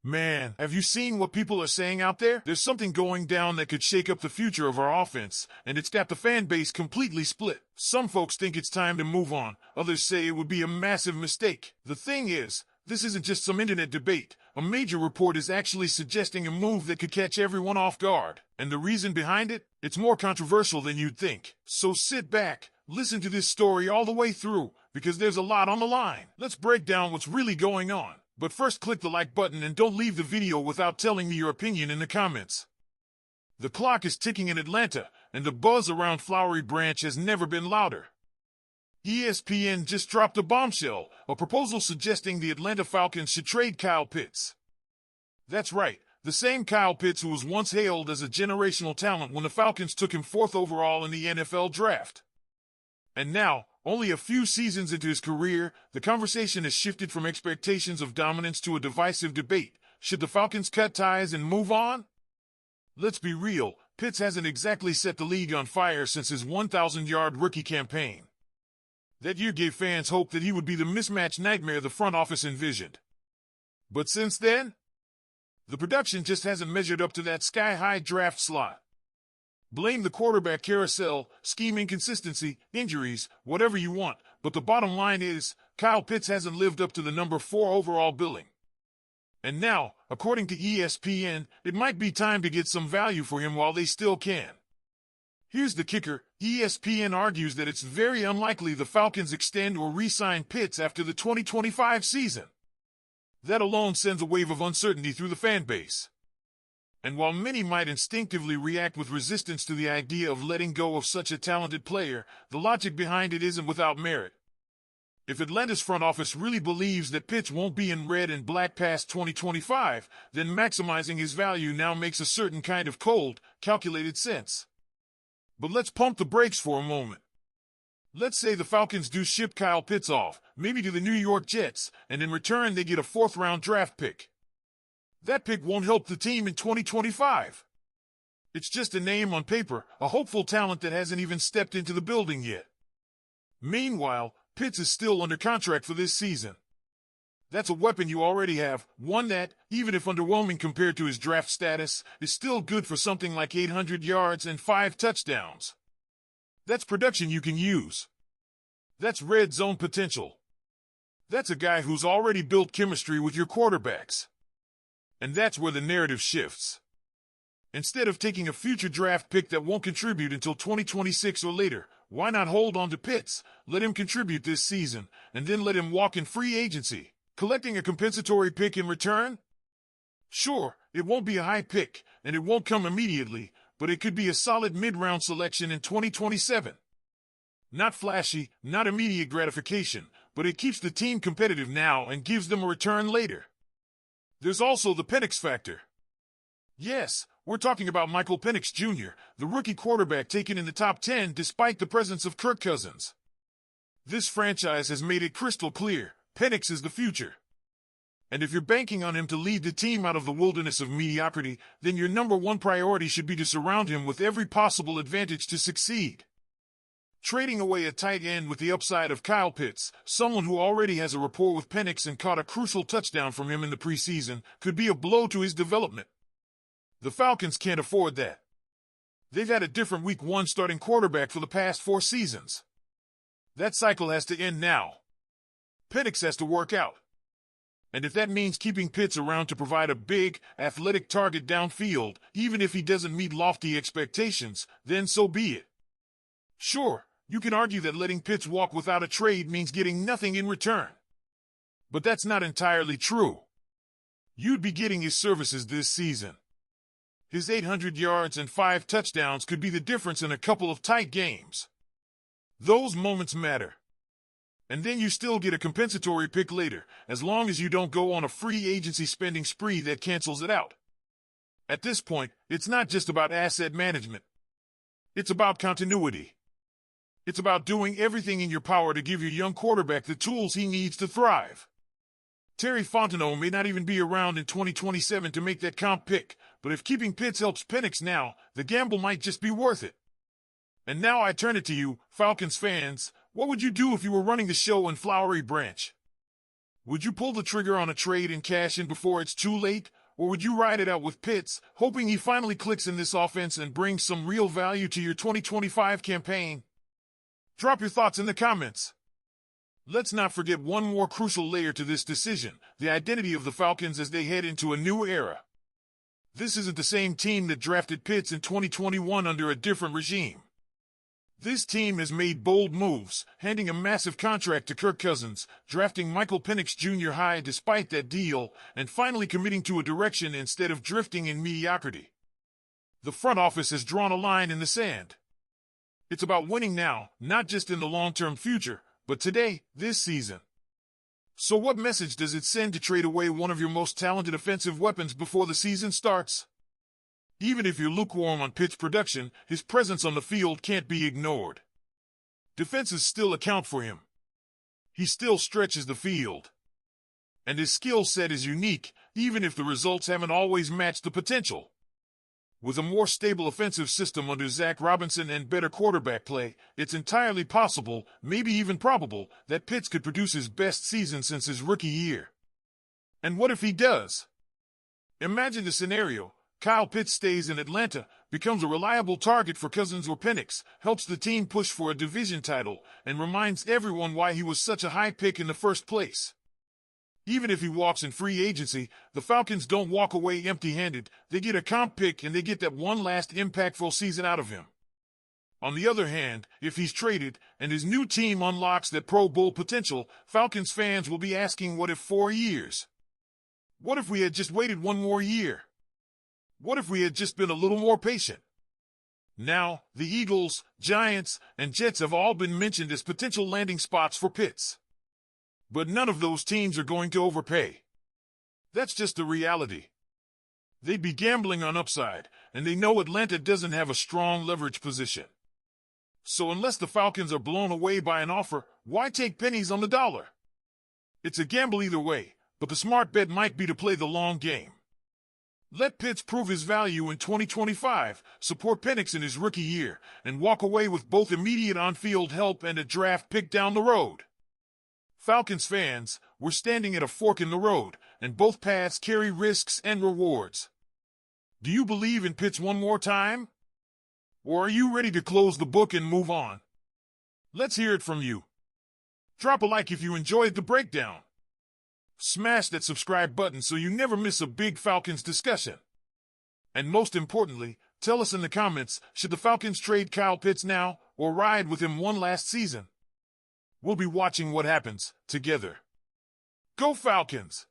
Man, have you seen what people are saying out there? There's something going down that could shake up the future of our offense, and it's got the fan base completely split. Some folks think it's time to move on. Others say it would be a massive mistake. The thing is, this isn't just some internet debate. A major report is actually suggesting a move that could catch everyone off guard. And the reason behind it? It's more controversial than you'd think. So sit back, listen to this story all the way through, because there's a lot on the line. Let's break down what's really going on. But first, click the like button and don't leave the video without telling me your opinion in the comments. The clock is ticking in Atlanta, and the buzz around Flowery Branch has never been louder. ESPN just dropped a bombshell, a proposal suggesting the Atlanta Falcons should trade Kyle Pitts. That's right, the same Kyle Pitts who was once hailed as a generational talent when the Falcons took him 4th overall in the NFL draft. And now, only a few seasons into his career, the conversation has shifted from expectations of dominance to a divisive debate. Should the Falcons cut ties and move on? Let's be real, Pitts hasn't exactly set the league on fire since his 1,000-yard rookie campaign. That year gave fans hope that he would be the mismatch nightmare the front office envisioned. But since then, the production just hasn't measured up to that sky-high draft slot. Blame the quarterback carousel, scheme inconsistency, injuries, whatever you want, but the bottom line is, Kyle Pitts hasn't lived up to the number 4 overall billing. And now, according to ESPN, it might be time to get some value for him while they still can. Here's the kicker, ESPN argues that it's very unlikely the Falcons extend or re-sign Pitts after the 2025 season. That alone sends a wave of uncertainty through the fan base. And while many might instinctively react with resistance to the idea of letting go of such a talented player, the logic behind it isn't without merit. If Atlanta's front office really believes that Pitts won't be in red and black past 2025, then maximizing his value now makes a certain kind of cold, calculated sense. But let's pump the brakes for a moment. Let's say the Falcons do ship Kyle Pitts off, maybe to the New York Jets, and in return they get a 4th-round draft pick. That pick won't help the team in 2025. It's just a name on paper, a hopeful talent that hasn't even stepped into the building yet. Meanwhile, Pitts is still under contract for this season. That's a weapon you already have, one that, even if underwhelming compared to his draft status, is still good for something like 800 yards and 5 touchdowns. That's production you can use. That's red zone potential. That's a guy who's already built chemistry with your quarterbacks. And that's where the narrative shifts. Instead of taking a future draft pick that won't contribute until 2026 or later, why not hold on to Pitts, let him contribute this season, and then let him walk in free agency, collecting a compensatory pick in return? Sure, it won't be a high pick, and it won't come immediately, but it could be a solid mid-round selection in 2027. Not flashy, not immediate gratification, but it keeps the team competitive now and gives them a return later. There's also the Penix factor. Yes, we're talking about Michael Penix Jr., the rookie quarterback taken in the top 10 despite the presence of Kirk Cousins. This franchise has made it crystal clear, Penix is the future. And if you're banking on him to lead the team out of the wilderness of mediocrity, then your number one priority should be to surround him with every possible advantage to succeed. Trading away a tight end with the upside of Kyle Pitts, someone who already has a rapport with Penix and caught a crucial touchdown from him in the preseason, could be a blow to his development. The Falcons can't afford that. They've had a different Week 1 starting quarterback for the past 4 seasons. That cycle has to end now. Penix has to work out. And if that means keeping Pitts around to provide a big, athletic target downfield, even if he doesn't meet lofty expectations, then so be it. Sure, you can argue that letting Pitts walk without a trade means getting nothing in return. But that's not entirely true. You'd be getting his services this season. His 800 yards and 5 touchdowns could be the difference in a couple of tight games. Those moments matter. And then you still get a compensatory pick later, as long as you don't go on a free agency spending spree that cancels it out. At this point, it's not just about asset management. It's about continuity. It's about doing everything in your power to give your young quarterback the tools he needs to thrive. Terry Fontenot may not even be around in 2027 to make that comp pick, but if keeping Pitts helps Penix now, the gamble might just be worth it. And now I turn it to you, Falcons fans. What would you do if you were running the show in Flowery Branch? Would you pull the trigger on a trade and cash in before it's too late? Or would you ride it out with Pitts, hoping he finally clicks in this offense and brings some real value to your 2025 campaign? Drop your thoughts in the comments. Let's not forget one more crucial layer to this decision, the identity of the Falcons as they head into a new era. This isn't the same team that drafted Pitts in 2021 under a different regime. This team has made bold moves, handing a massive contract to Kirk Cousins, drafting Michael Penix Jr. high despite that deal, and finally committing to a direction instead of drifting in mediocrity. The front office has drawn a line in the sand. It's about winning now, not just in the long-term future, but today, this season. So what message does it send to trade away one of your most talented offensive weapons before the season starts? Even if you're lukewarm on Pitts' production, his presence on the field can't be ignored. Defenses still account for him. He still stretches the field. And his skill set is unique, even if the results haven't always matched the potential. With a more stable offensive system under Zach Robinson and better quarterback play, it's entirely possible, maybe even probable, that Pitts could produce his best season since his rookie year. And what if he does? Imagine the scenario. Kyle Pitts stays in Atlanta, becomes a reliable target for Cousins or Penix, helps the team push for a division title, and reminds everyone why he was such a high pick in the first place. Even if he walks in free agency, the Falcons don't walk away empty-handed. They get a comp pick and they get that one last impactful season out of him. On the other hand, if he's traded and his new team unlocks that Pro Bowl potential, Falcons fans will be asking, what if 4 years? What if we had just waited one more year? What if we had just been a little more patient? Now, the Eagles, Giants, and Jets have all been mentioned as potential landing spots for Pitts. But none of those teams are going to overpay. That's just the reality. They'd be gambling on upside, and they know Atlanta doesn't have a strong leverage position. So unless the Falcons are blown away by an offer, why take pennies on the dollar? It's a gamble either way, but the smart bet might be to play the long game. Let Pitts prove his value in 2025, support Penix in his rookie year, and walk away with both immediate on-field help and a draft pick down the road. Falcons fans, we're standing at a fork in the road, and both paths carry risks and rewards. Do you believe in Pitts one more time? Or are you ready to close the book and move on? Let's hear it from you. Drop a like if you enjoyed the breakdown. Smash that subscribe button so you never miss a big Falcons discussion. And most importantly, tell us in the comments, should the Falcons trade Kyle Pitts now or ride with him one last season? We'll be watching what happens together. Go Falcons!